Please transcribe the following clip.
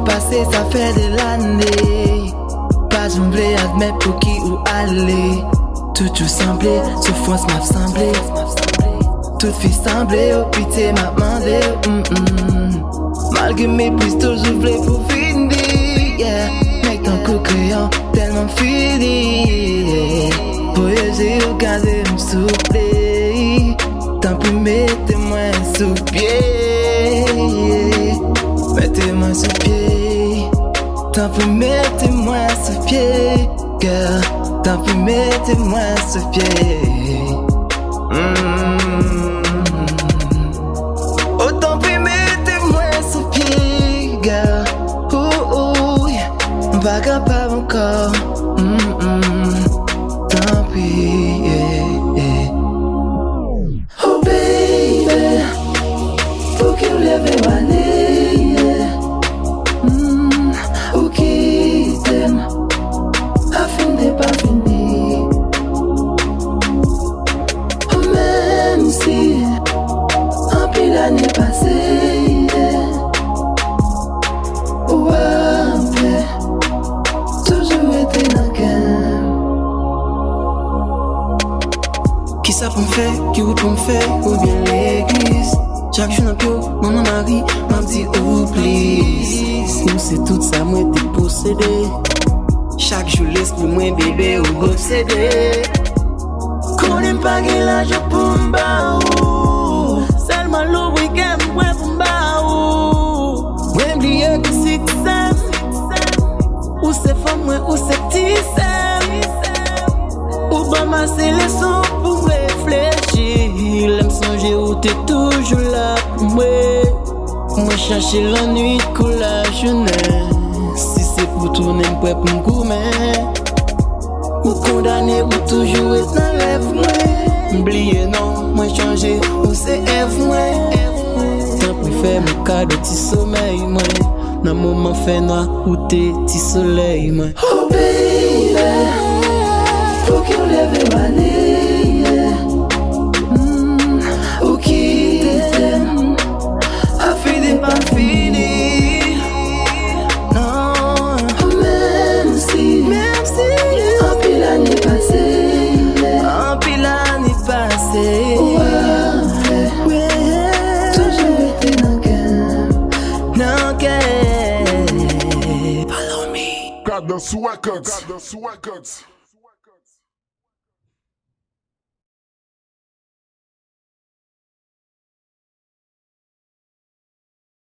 passé, ça fait de l'année. Pas j'voulais admettre pour qui ou aller. Tout semblé, souffrance m'a semblé. Tout fit semblé, oh pitié m'a demandé. Malgré mes prises, toujours voulais pour finir. Yeah. Mec ton coup crayon, tellement fini. Voyager au gazé, m'souffler. Tant pis, mettez-moi sous pied. Mettez-moi sous pied. Tant pis, mettez-moi sous pied. Girl, tant pis, mettez-moi sous pied. Oh, tant pis, mettez-moi sous pied. Girl, on va capable encore. Tant pis, Oh baby, faut qu'il lève ma nez. Ou qui t'aime, à fin n'est pas fini. Même si un pile l'année passée, ou après, toujours été dans le game. Qui ça pour me faire, qui ou pour me faire, ou bien l'église. Chaque jour dans pio, maman Marie m'a dit oh please. Nous c'est tout ça, moi t'es possédé. Chaque jour l'esprit moi bébé ou obsédé. Qu'on n'aime pas que l'argent pour m'ba ou seulement le week-end ouais pour m'ba ou ouais oublier que c'est que ça. Ou c'est femme moi ou c'est petit ça. Ou pas masser les sons pour réfléchir. L'aime songer où t'es toujours là pour moi. Moi chercher la nuit pour la journée. Si c'est pour tourner m'prêt pour m'goumer. Ou condamné ou toujours être dans rêve moi. M'oublier non, moi changer ou c'est F moi. Tant pis faire mon cadeau petit sommeil moi. Dans moment fait noir ou t'es petit soleil moi. Oh baby, faut qu'il lève ma nez. Ou qui t'aime, a fini pas fini. Non, même si un pile l'année passée, un pile l'année passée. Ouais, toujours été dans le game, dans le game. Follow me. Cadence Records.